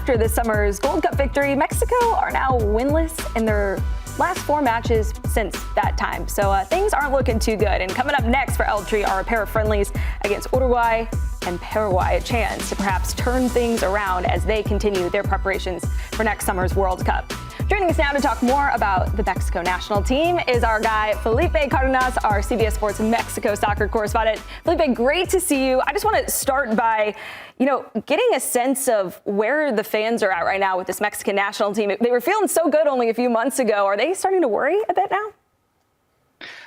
after this summer's Gold Cup victory, Mexico are now winless in their last 4 matches since that time. So things aren't looking too good. And coming up next for El Tri are a pair of friendlies against Uruguay and Paraguay, a chance to perhaps turn things around as they continue their preparations for next summer's World Cup. Joining us now to talk more about the Mexico national team is our guy, Felipe Cardenas, our CBS Sports Mexico soccer correspondent. Felipe, great to see you. I just want to start by, getting a sense of where the fans are at right now with this Mexican national team. They were feeling so good only a few months ago. Are they starting to worry a bit now?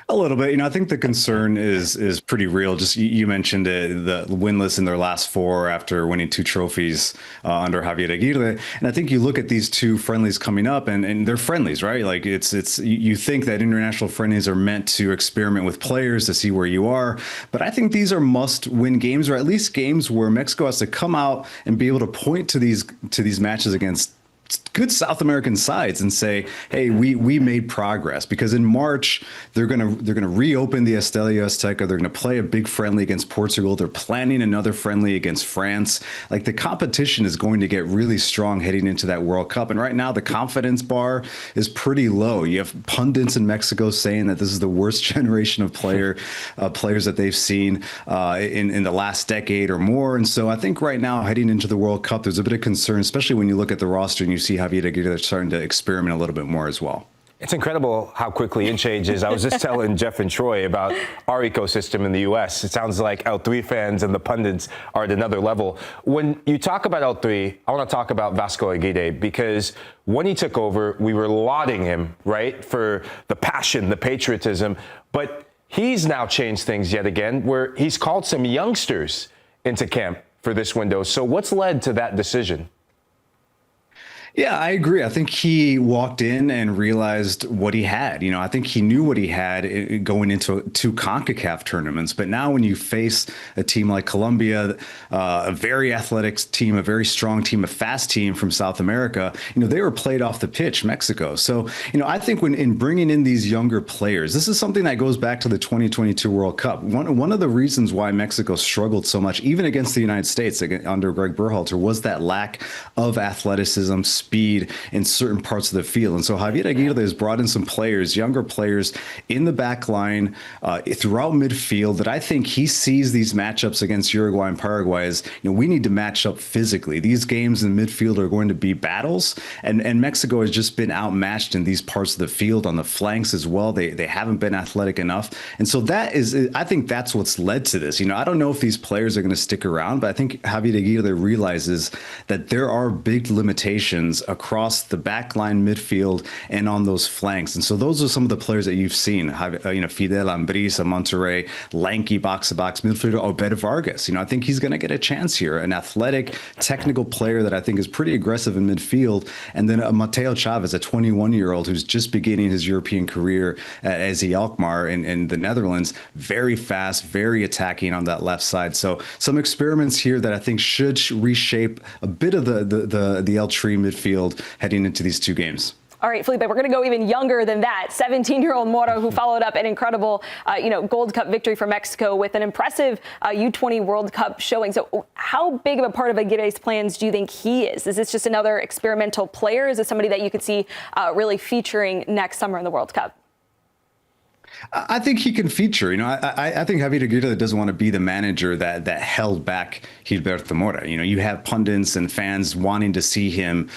A little bit. I think the concern is pretty real. Just you mentioned the winless in their last 4 after winning 2 trophies under Javier Aguirre. And I think you look at these 2 friendlies coming up and they're friendlies, right? Like you think that international friendlies are meant to experiment with players to see where you are. But I think these are must-win games, or at least games where Mexico has to come out and be able to point to these matches against good South American sides and say, hey, we made progress. Because in March they're gonna reopen the Estadio Azteca. They're gonna play a big friendly against Portugal. They're planning another friendly against France. Like, the competition is going to get really strong heading into that World Cup. And right now the confidence bar is pretty low. You have pundits in Mexico saying that this is the worst generation of players that they've seen in the last decade or more. And so I think right now heading into the World Cup, there's a bit of concern, especially when you look at the roster and you see Javier Aguirre starting to experiment a little bit more as well. It's incredible how quickly it changes. I was just telling Jeff and Troy about our ecosystem in the U.S. It sounds like El Tri fans and the pundits are at another level. When you talk about El Tri, I want to talk about Vasco Aguirre, because when he took over, we were lauding him, right, for the passion, the patriotism. But he's now changed things yet again, where he's called some youngsters into camp for this window. So what's led to that decision? Yeah, I agree. I think he walked in and realized what he had. I think he knew what he had going into 2 CONCACAF tournaments. But now when you face a team like Colombia, a very athletic team, a very strong team, a fast team from South America, they were played off the pitch, Mexico. So, I think in bringing in these younger players, this is something that goes back to the 2022 World Cup. One of the reasons why Mexico struggled so much, even against the United States under Greg Berhalter, was that lack of athleticism, speed in certain parts of the field. And so Javier Aguirre has brought in some players, younger players in the back line, throughout midfield, that I think he sees these matchups against Uruguay and Paraguay as, we need to match up physically. These games in midfield are going to be battles, and Mexico has just been outmatched in these parts of the field, on the flanks as well. They haven't been athletic enough. And so I think that's what's led to this. I don't know if these players are going to stick around, but I think Javier Aguirre realizes that there are big limitations across the backline, midfield, and on those flanks. And so those are some of the players that you've seen. Fidel Ambrisa, Monterrey, lanky box-to-box midfielder, Obed Vargas. I think he's going to get a chance here. An athletic, technical player that I think is pretty aggressive in midfield. And then Mateo Chavez, a 21-year-old who's just beginning his European career at AZ Alkmaar in the Netherlands. Very fast, very attacking on that left side. So some experiments here that I think should reshape a bit of the El Tri midfield heading into these 2 games. All right, Felipe, we're going to go even younger than that. 17-year-old Mora, who followed up an incredible, Gold Cup victory for Mexico with an impressive U20 World Cup showing. So how big of a part of Aguirre's plans do you think he is? Is this just another experimental player? Is this somebody that you could see really featuring next summer in the World Cup? I think he can feature. I think Javier Aguirre doesn't want to be the manager that held back Gilberto Mora. You have pundits and fans wanting to see him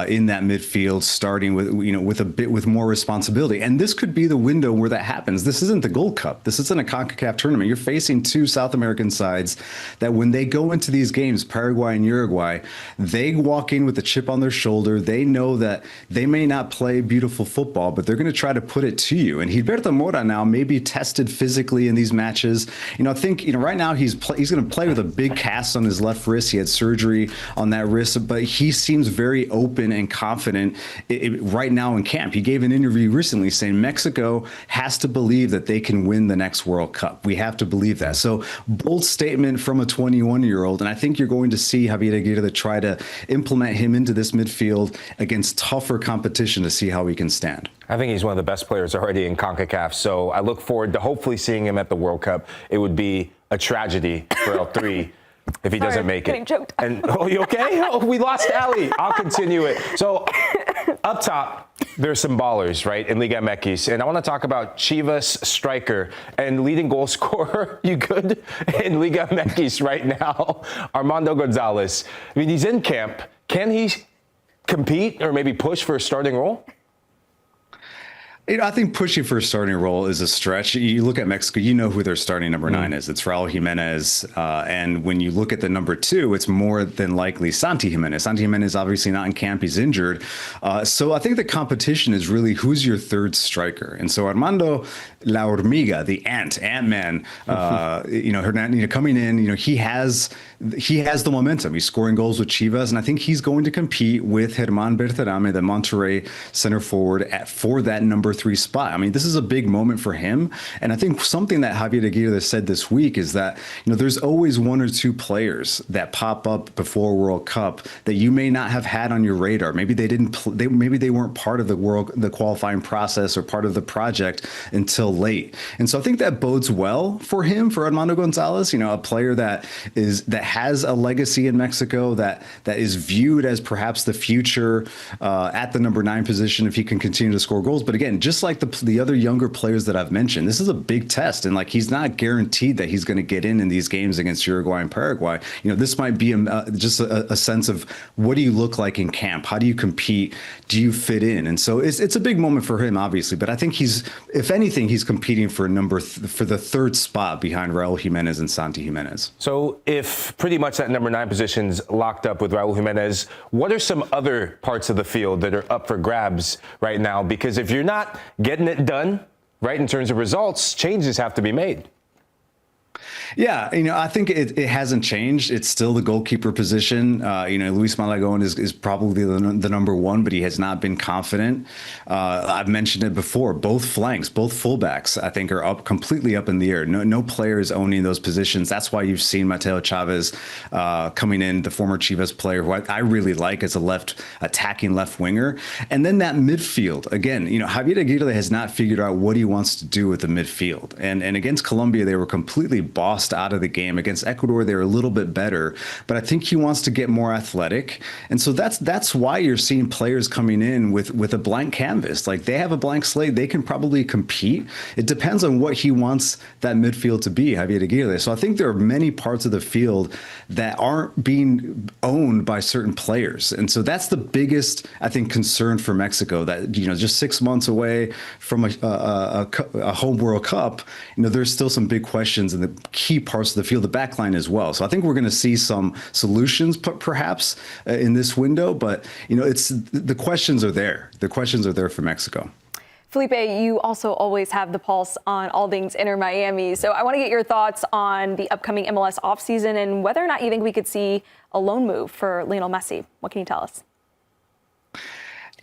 in that midfield, starting with more responsibility. And this could be the window where that happens. This isn't the Gold Cup. This isn't a CONCACAF tournament. You're facing 2 South American sides that, when they go into these games, Paraguay and Uruguay, they walk in with a chip on their shoulder. They know that they may not play beautiful football, but they're going to try to put it to you. And Gilberto Mora now may be tested physically in these matches. I think right now he's going to play with a big cast on his left wrist. He had surgery on that wrist, but he seems very open and confident right now in camp. He gave an interview recently saying Mexico has to believe that they can win the next World Cup. We have to believe that. So bold statement from a 21-year-old, and I think you're going to see Javier Aguirre try to implement him into this midfield against tougher competition to see how he can stand. I think he's one of the best players already in CONCACAF, so I look forward to hopefully seeing him at the World Cup. It would be a tragedy for El Tri if he doesn't make getting it. Choked. And oh, you okay? Oh, we lost Aly. I'll continue it. So up top, there's some ballers, right, in Liga MX. And I want to talk about Chivas striker and leading goal scorer, you good, in Liga MX right now, Armando González. I mean, he's in camp. Can he compete or maybe push for a starting role? I think pushing for a starting role is a stretch. You look at Mexico, you know who their starting number 9 is. It's Raúl Jiménez. And when you look at the number 2, it's more than likely Santi Jiménez. Santi Jiménez obviously not in camp. He's injured. So I think the competition is really who's your third striker. And so Armando La Hormiga, the Ant-Man, coming in, he has the momentum. He's scoring goals with Chivas. And I think he's going to compete with Germán Berterame, the Monterrey center forward, for that number 3 spot. I mean, this is a big moment for him. And I think something that Javier Aguirre said this week is that, there's always 1 or 2 players that pop up before World Cup that you may not have had on your radar. Maybe maybe they weren't part of the qualifying process or part of the project until late. And so I think that bodes well for him, for Armando González, a player that has a legacy in Mexico, that is viewed as perhaps the future at the number 9 position if he can continue to score goals. But again, just like the other younger players that I've mentioned, this is a big test, and he's not guaranteed that he's going to get in these games against Uruguay and Paraguay. This might be just a sense of what do you look like in camp? How do you compete? Do you fit in? And so it's a big moment for him, obviously. But I think if anything, he's competing for for the 3rd spot behind Raúl Jiménez and Santi Jiménez. So if pretty much that number 9 position's locked up with Raúl Jiménez, what are some other parts of the field that are up for grabs right now? Because if you're not getting it done, right, in terms of results, changes have to be made. Yeah, I think it hasn't changed. It's still the goalkeeper position. Luis Malagón is probably the number 1, but he has not been confident. I've mentioned it before. Both flanks, both fullbacks, I think are completely up in the air. No player is owning those positions. That's why you've seen Mateo Chavez coming in, the former Chivas player, who I really like as a attacking left winger. And then that midfield, again, Javier Aguirre has not figured out what he wants to do with the midfield. And against Colombia, they were completely bossed out of the game. Against Ecuador, they're a little bit better, but I think he wants to get more athletic. And so that's why you're seeing players coming in with a blank canvas. They have a blank slate. They can probably compete. It depends on what he wants that midfield to be, Javier Aguirre. So I think there are many parts of the field that aren't being owned by certain players. And so that's the biggest, I think, concern for Mexico, that, just 6 months away from a home World Cup, there's still some big questions in the key parts of the field, the back line as well. So I think we're going to see some solutions perhaps in this window, but the questions are there. The questions are there for Mexico. Felipe, you also always have the pulse on all things Inter Miami. So I want to get your thoughts on the upcoming MLS offseason and whether or not you think we could see a loan move for Lionel Messi. What can you tell us?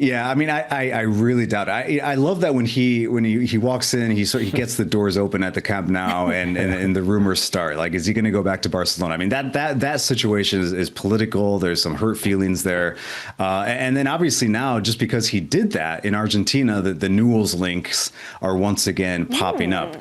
Yeah, I mean, I really doubt it. I love that when he walks in, he gets the doors open at the Camp Nou and the rumors start. Is he going to go back to Barcelona? I mean, that situation is political. There's some hurt feelings there, and then obviously now, just because he did that in Argentina, the Newell's links are once again popping up.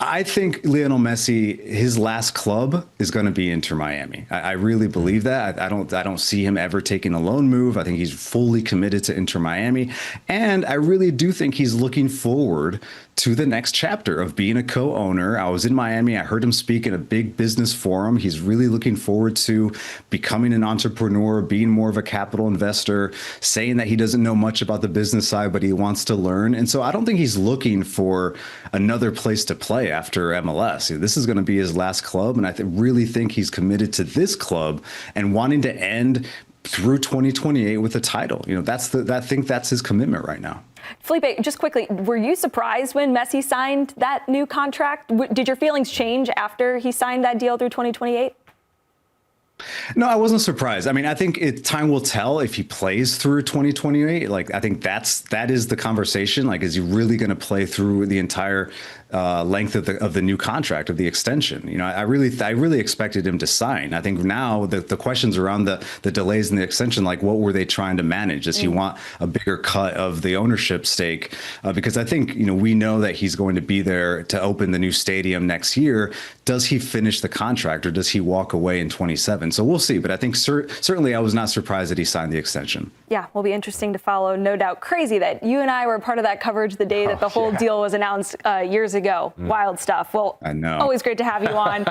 I think Lionel Messi, his last club is going to be Inter Miami. I really believe that. I don't see him ever taking a loan move. I think he's fully committed to Inter Miami. And I really do think he's looking forward to the next chapter of being a co-owner. I was in Miami. I heard him speak in a big business forum. He's really looking forward to becoming an entrepreneur, being more of a capital investor, saying that he doesn't know much about the business side, but he wants to learn. And so I don't think he's looking for another place to play after MLS. This is going to be his last club. And I really think he's committed to this club and wanting to end through 2028 with a title. I think that's his commitment right now. Felipe, just quickly, were you surprised when Messi signed that new contract? Did your feelings change after he signed that deal through 2028? No, I wasn't surprised. I mean, I think time will tell if he plays through 2028. I think that is the conversation. Is he really going to play through the entire length of the new contract, of the extension. You know, I really expected him to sign. I think now the questions around the delays in the extension, like what were they trying to manage? Does he want a bigger cut of the ownership stake? Because I think, you know, we know that he's going to be there to open the new stadium next year. Does he finish the contract, or does he walk away in 27? So we'll see. But I think certainly I was not surprised that he signed the extension. Yeah, will be interesting to follow. No doubt. Crazy that you and I were part of that coverage the day that the whole deal was announced years ago. Wild stuff. Well, I know. Always great to have you on.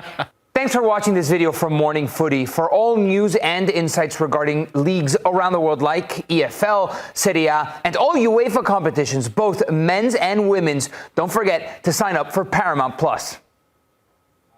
Thanks for watching this video from Morning Footy. For all news and insights regarding leagues around the world like EFL, Serie A, and all UEFA competitions, both men's and women's, don't forget to sign up for Paramount Plus.